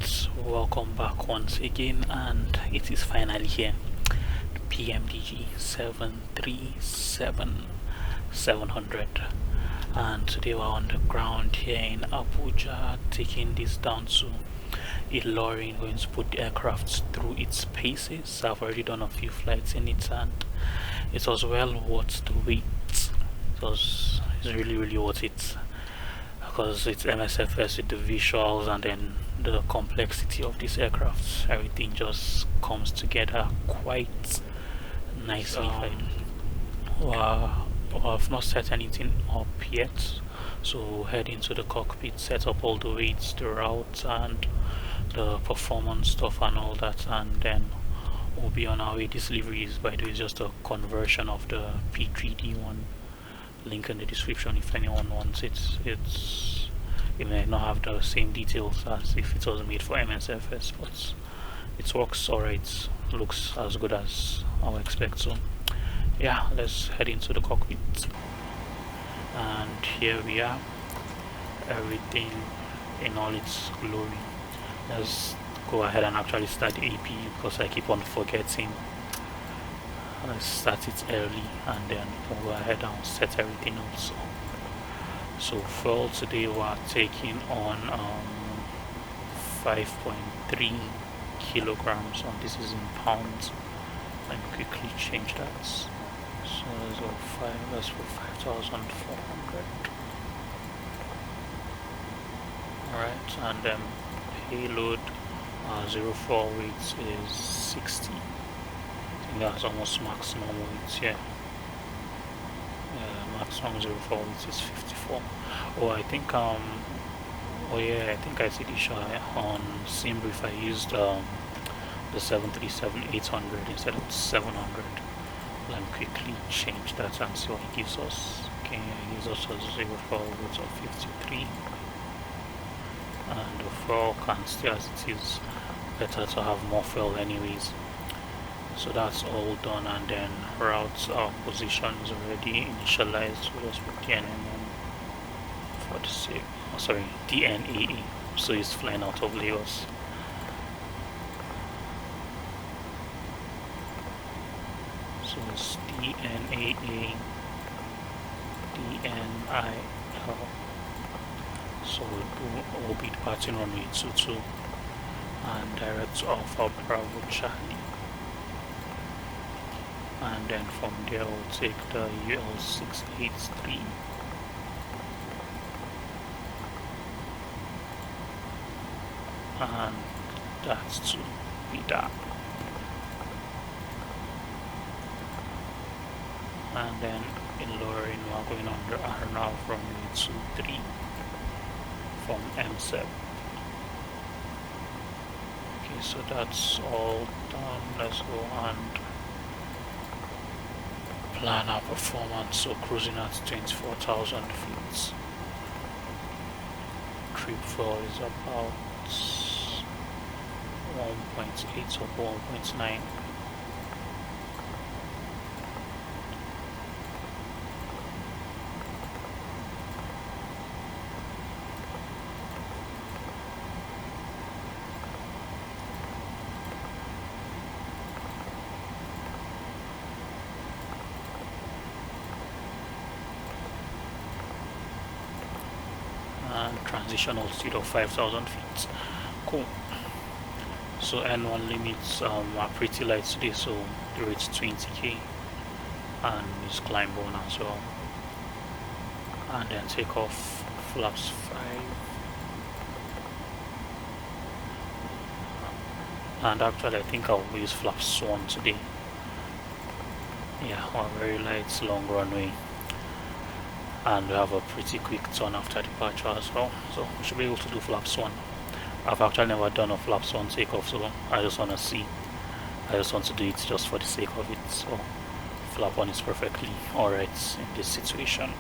Alright, welcome back once again, and it is finally here. PMDG 737-700, and today we're on the ground here in Abuja, taking this down to Illorin, going to put the aircraft through its paces. I've already done a few flights in it, and it was well worth the wait. It's really worth it, because it's MSFS with the visuals and then the complexity of this aircraft. Everything just comes together quite nicely. I've not set anything up yet, so head into the cockpit, set up all the weights, the routes and the performance stuff and all that, and then we'll be on our way. This livery is, by the way, just a conversion of the P3D one. Link in the description if anyone wants it. It may not have the same details as if it was made for MSFS, but it works alright. Looks as good as I would expect. So yeah, let's head into the cockpit, and here we are, everything in all its glory. Let's go ahead and actually start the AP, because I keep on forgetting. Let's start it early and then we'll go ahead and set everything up. So for today we're taking on 5.3 kilograms, and this is in pounds. Let me quickly change that. So let's put 5,400. Alright, and then payload 04 weight is 60. That's almost maximum weight, yeah. Maximum 04 weight is 54. Oh, I think I see the shot on Simbrief. I used the 737-800 instead of 700. Let me quickly change that and see what it gives us. Okay, it gives us a 04 weight of 53, and the fuel can stay as it is. Better to have more fuel anyways. So that's all done, and then routes, our position is already initialized. So let's put DNM for the sake, DNAA, so it's flying out of Lagos. So it's DNAA, DNIL. So we'll be departing runway 22 and direct off our Bravo Charlie. And then from there we'll take the UL683 and that's to be that. And then in Illorin we're going under RNAV from runway 23 from MCEP. Okay, so that's all done. Let's go and plan our performance. So cruising at 24,000 feet. Trip fuel is about 1.8 or 1.9. And transitional speed of 5,000 feet. Cool. So N1 limits are pretty light today, so the rate's 20k, and it's climb on as well. And then takeoff flaps 5. And actually I think I'll use flaps 1 today. Yeah, a very light long runway, and we have a pretty quick turn after departure as well, so we should be able to do flaps 1. I've actually never done a flaps 1 takeoff, so I just want to see. I just want to do it just for the sake of it. So flap 1 is perfectly alright in this situation.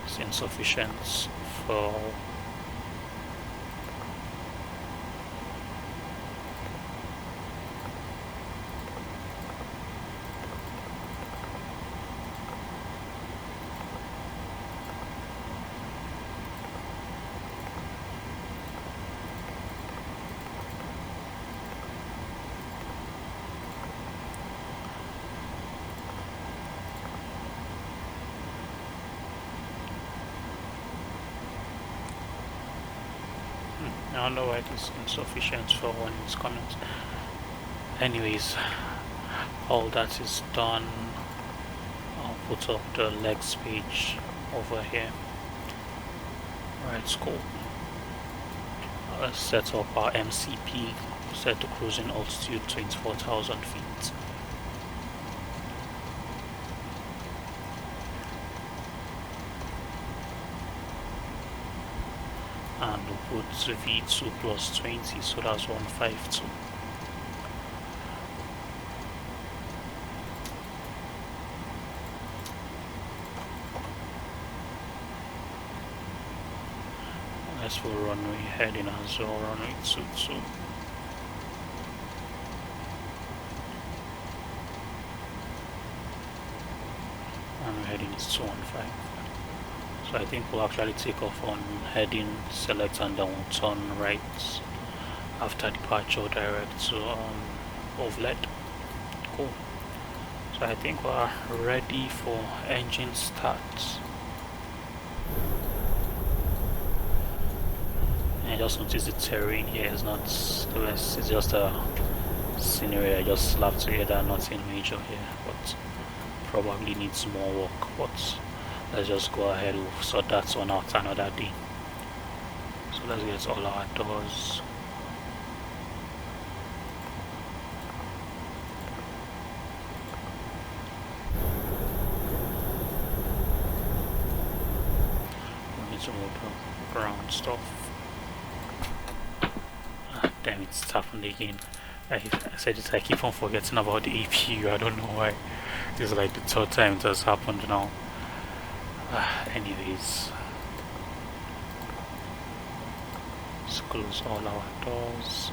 It's insufficient for I don't know why it is insufficient for one its comments. Anyways, all that is done. I'll put up the legs page over here. Alright, it's cool. Let's set up our MCP, set to cruising altitude 24,000 feet. And we'll put V2 plus 20, so that's 152. Let's for runway heading as well, runway 22. And heading is 215. So I think we'll actually take off on heading, select, and then we'll turn right after departure direct to Ovlet. Cool. So I think we're ready for engine start. I just noticed the terrain here is not the best, it's just a scenery. I just slapped together, nothing major here, but probably needs more work. But let's just go ahead, we'll sort that one out another day. So let's get all our doors. We need some more ground stuff. Damn, it's happened again. I said it, I keep on forgetting about the APU. I don't know why. This is like the third time it has happened now. Anyways, let's close all our doors.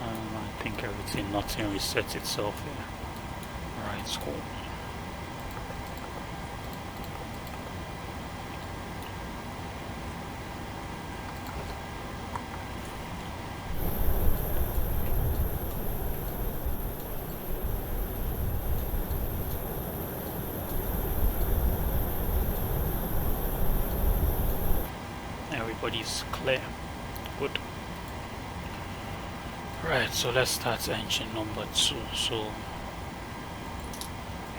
I think nothing resets itself here. Alright, it's cool. Everybody's clear. Good. Right, so let's start engine number 2. So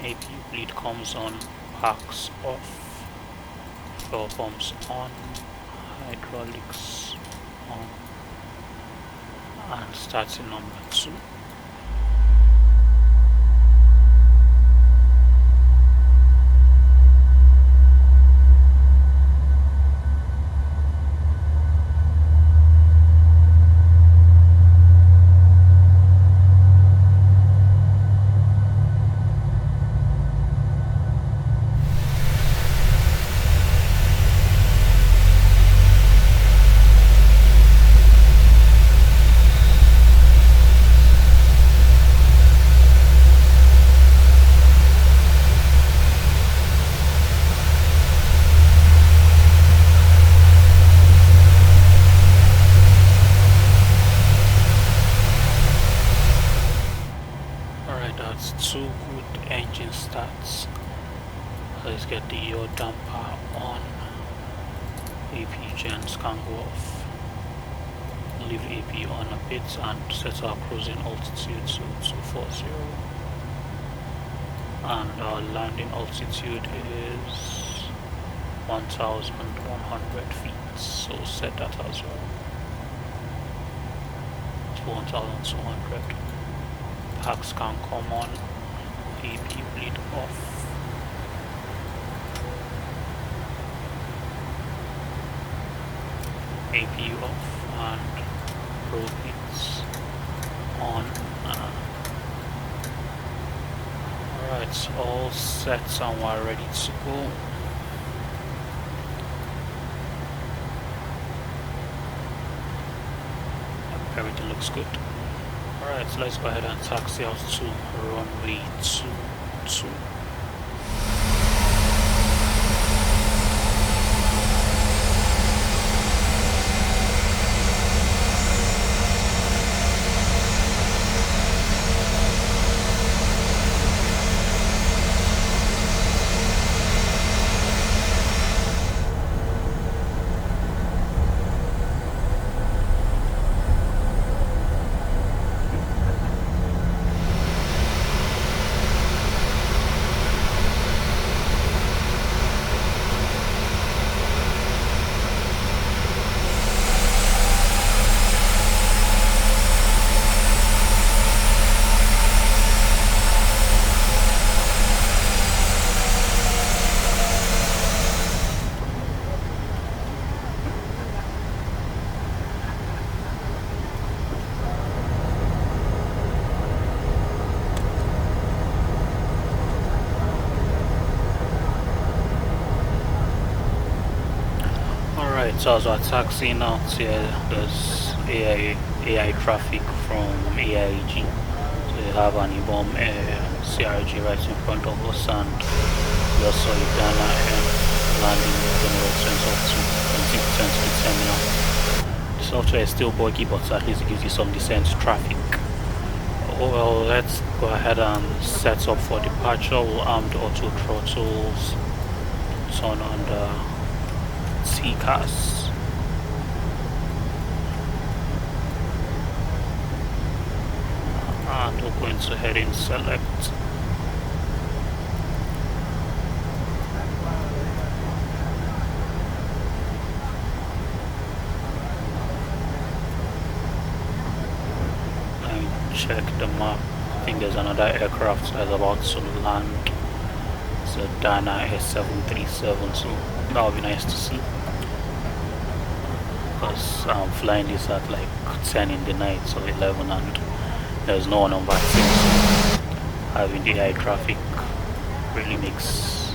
APU bleed comes on, packs off, fuel pumps on, hydraulics on, and starting number 2. Two good engine starts. Let's get the yaw damper on. AP gens can go off. Leave AP on a bit and set our cruising altitude to 240. And our landing altitude is 1,100 feet. So set that as well. To 1,200. Packs can come on. AP bleed off. AP off and probeats on. Alright, all set and we're ready to go. Everything looks good. Alright, so let's go ahead and taxi out to runway 22. So as we're taxiing out here, there's AI traffic from AIG. So you have an IBOM CRG right in front of us, and we also a Ghana landing the reference up to 20% to the terminal. The software is still buggy, but at least it gives you some decent traffic. Well, let's go ahead and set up for departure. We'll arm the auto throttles, turn on the TCAS. And we're going to heading select. Check the map. I think there's another aircraft that's about to land. It's a Dana S737, so that would be nice to see. Because I'm flying this at like 10 in the night, so 11, and there's no one on back team, so having the air traffic really makes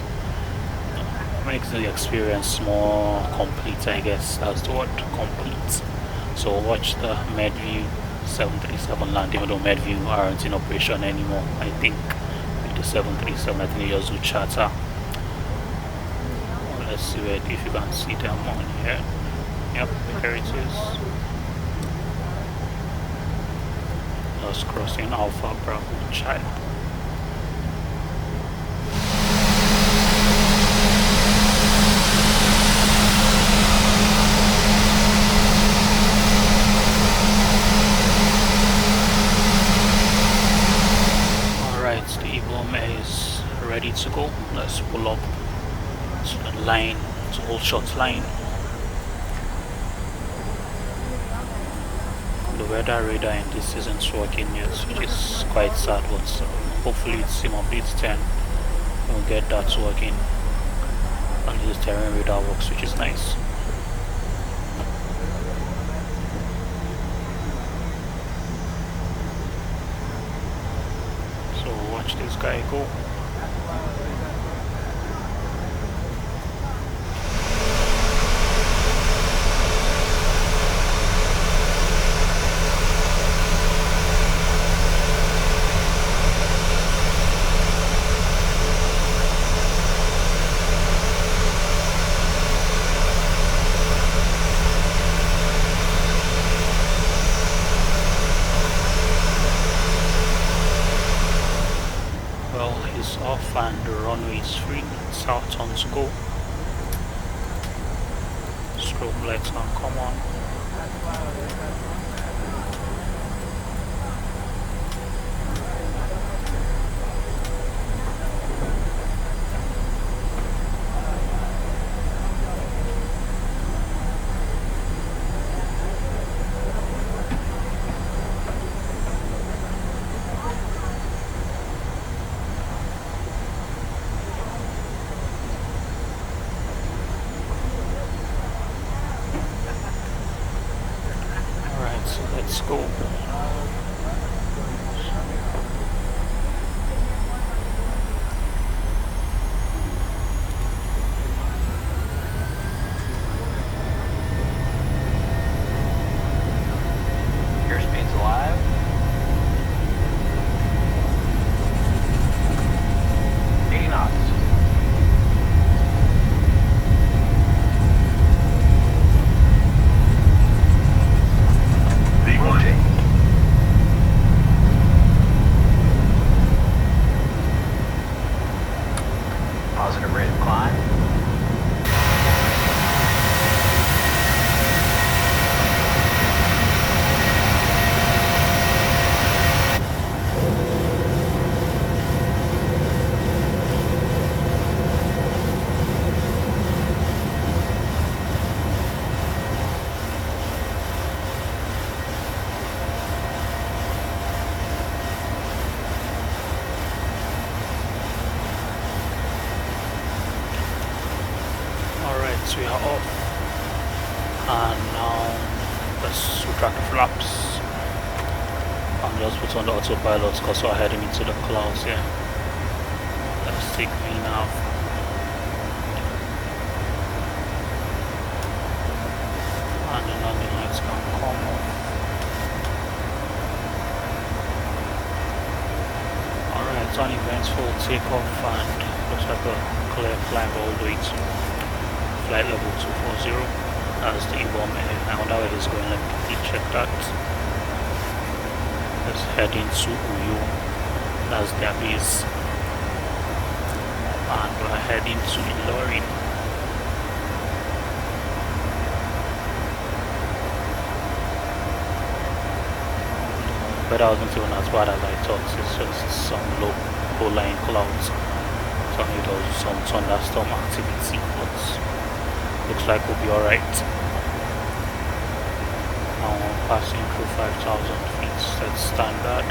the experience more complete. I guess that's the word, complete. So watch the med view 737 land, even though Medview aren't in operation anymore. I think with the 737, I think they just do charter. Well, let's see if you can see them on here. Yep, there it is. Just crossing Alpha Bravo Child. Is ready to go. Let's pull up to the line, to Old Shot line. The weather radar in this isn't working yet, which is quite sad, but hopefully it's sim update 10 we'll get that working, and the terrain radar works, which is nice. Watch this guy go. Off and the runway is free. South on to go. Strobe lights on, come on. Let's go. Your speed's alive. 80 knots. Positive rate of climb. So we are off, and now let's retract the flaps and just put on the autopilot because we're heading into the clouds here. Let's take VNAV. It's on events for takeoff and looks like a clear climb all the way to flight level 240. That's the warm air. I wonder where he's going. Let me quickly check that. Let's head into Uyo. That's their base. And we're heading to Illorin. But I wasn't even as bad as I thought. It's just some low-lying clouds. Tornadoes, some thunderstorm activity, but looks like we'll be alright. Now passing through 5,000 feet, that's standard.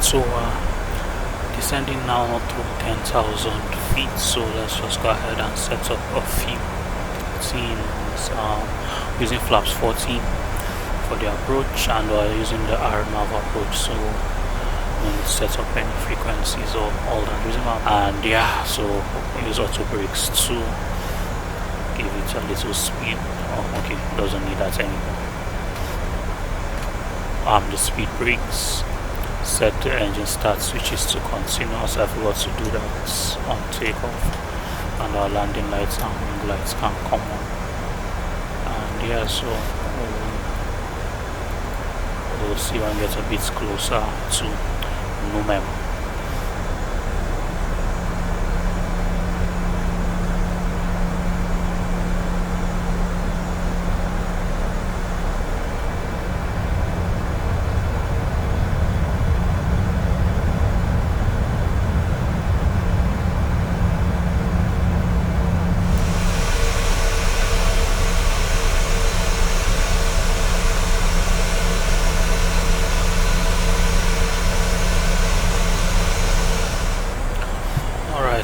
So descending now to 10,000 feet, so let's just go ahead and set up a few scenes using flaps 14 for the approach, and we're using the RNAV approach, so we'll set up any frequencies or all that using them. And yeah, so use auto brakes to give it a little speed. Oh, okay, doesn't need that anymore. The speed brakes. Set the engine start switches to continuous. I forgot to do that on takeoff, and our landing lights and wing lights can come on. And yeah, so we'll see when we get a bit closer to Numem.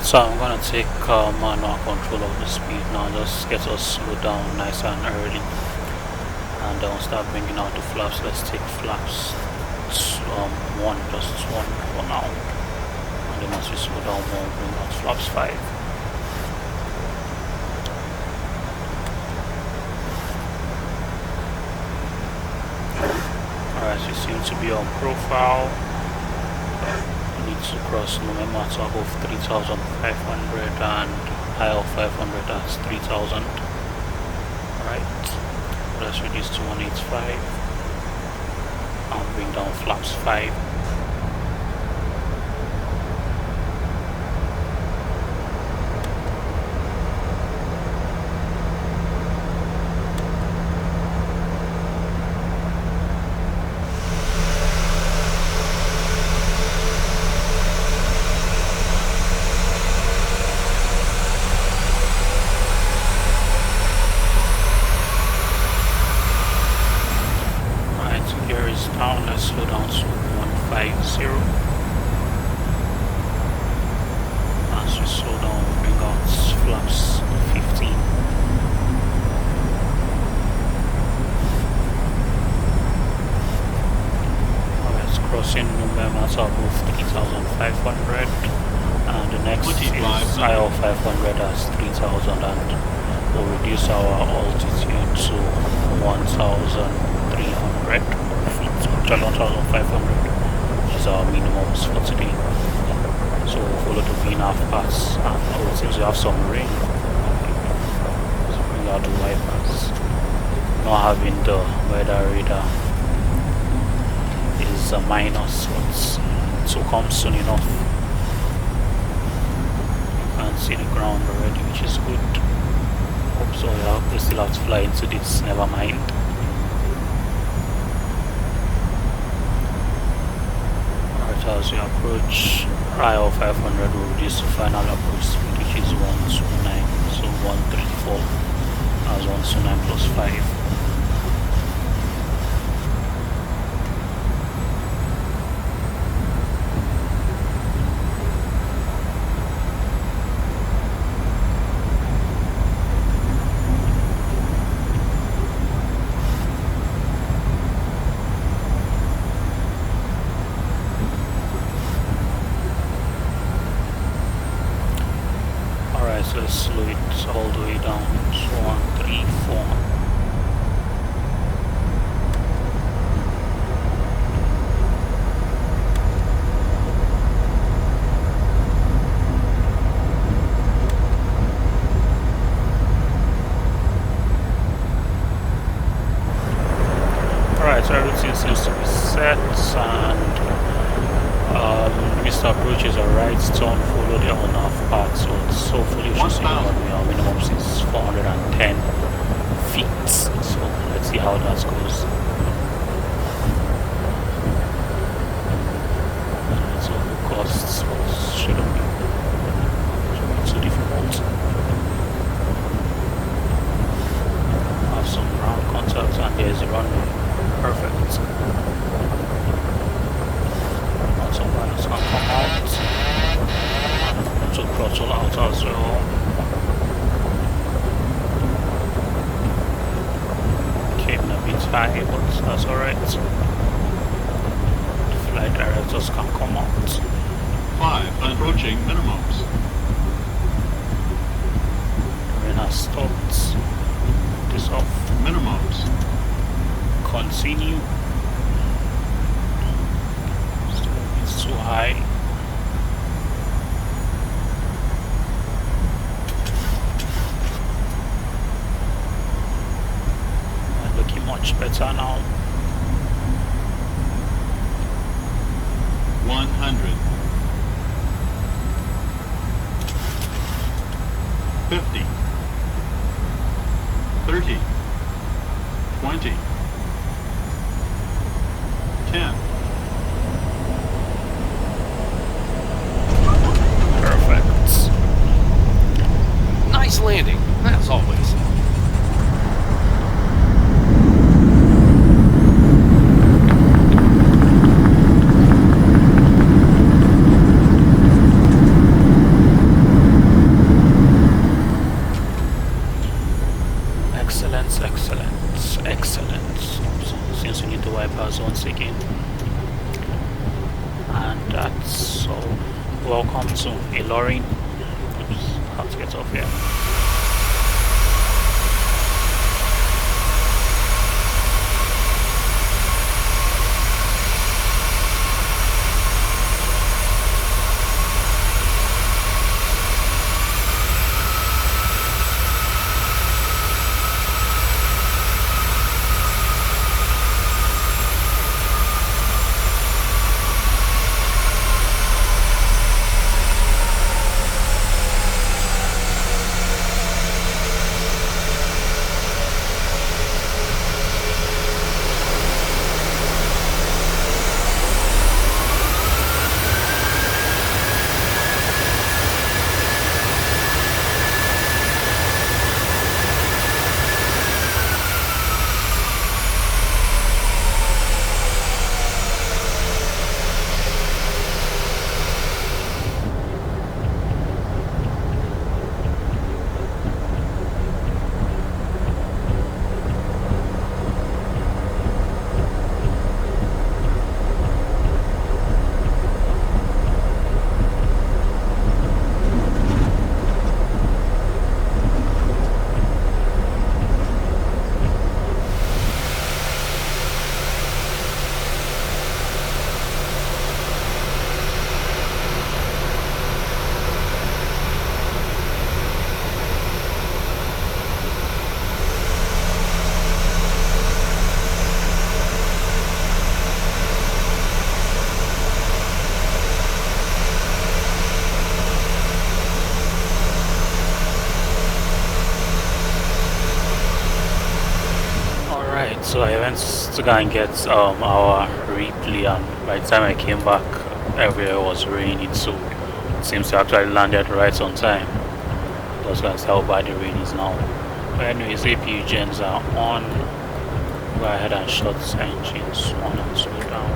So I'm gonna take manual control of the speed now, just get us slowed down nice and early, and then we'll start bringing out the flaps. Let's take flaps just one for now, and then once we slow down more, bring out flaps 5. Alright, so you seem to be on profile. to cross no matter above 3,500 and high of 500 that's 3,000. Right, let's reduce to 185 and bring down flaps 5. Down, let's slow down to 150. As we slow down, we bring out flaps 15. Alright, crossing November above 3,500, and the next is high of 500 as 3,000, and we'll reduce our altitude to 1,300. 1,500 is our minimums for today. So we'll follow the VNAV paths, and oh, it seems we have some rain. So bring out the wipers. Not having the weather radar is a minus, but it will come soon enough. You can see the ground already, which is good. Hope so. We still have to fly into this, never mind. As we approach high of 500, we'll reduce the final approach speed, which is 129, so 134 as 129 plus 5. Let's slow it all the way down to 134. Alright, so everything seems to be set, and Mr. Approaches a right turn, follow the on-off path, so hopefully you should see our minimum is 410 feet, so let's see how that goes. So the costs shouldn't be too difficult. Have some ground contact, and there's the runway. Perfect. Some pilots can come out. So throttle out as well. Came a bit high, but that's alright. The flight directors can come out. 5 approaching minimums. The rain has stopped. This off. Minimums. Continue. It's too high. Looking much better now. 100. 50. 30. 20. 10. Perfect. Nice landing, as always. Excellent. Since we need the wipers once again. And that's so. Welcome to Illorin. Oops, have to get off here. So I went to go and get our replay, and by the time I came back, everywhere was raining, so it seems to actually landed right on time. Just gonna see how bad the rain is now. But anyways, APU gens are on. Go ahead and shut engines 1 and 2 down.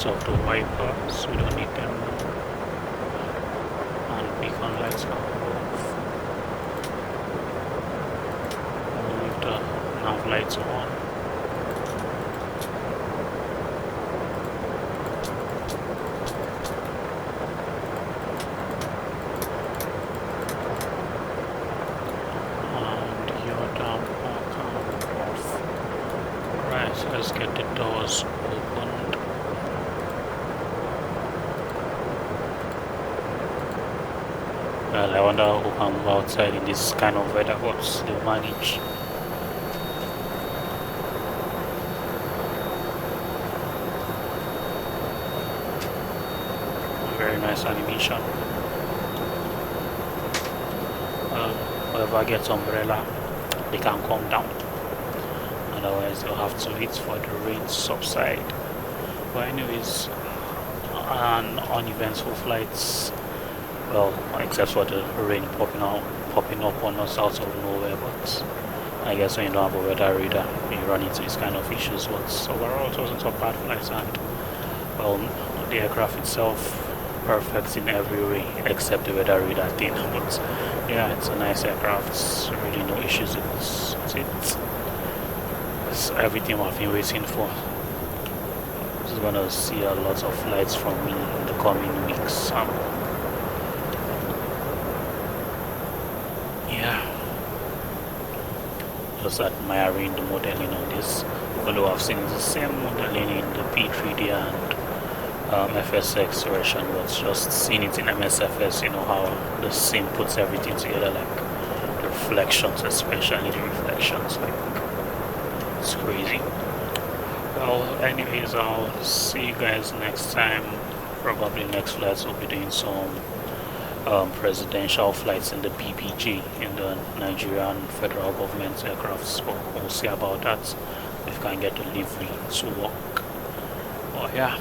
Of the wipers, we don't need them now. And beacon lights are off. We'll leave the nav lights on. And the other marker off. Right, so let's get the doors opened. Well, I wonder who can move outside in this kind of weather, but they manage. Very nice animation. Whoever gets umbrella, they can come down. Otherwise, they'll have to wait for the rain to subside. But anyways, an uneventful flights. Well, except for the rain popping up on us out of nowhere, but I guess when you don't have a weather radar, you run into these kind of issues. But overall, it wasn't a bad flight, and well, the aircraft itself perfect in every way except the weather radar thing. But yeah, it's a nice aircraft. Really no issues with it. It's everything I've been waiting for. Just gonna see a lot of flights from me in the coming weeks. Yeah, just admiring the modeling on this, although I've seen the same modeling in the P3D and FSX version, but just seeing it in MSFS, you know how the sim puts everything together, like the reflections, especially the reflections, like it's crazy. Well, anyways, I'll see you guys next time. Probably next flights will be doing some presidential flights in the PPG, in the Nigerian federal government aircrafts, but we'll see about that if we can get the livery to work. Oh yeah.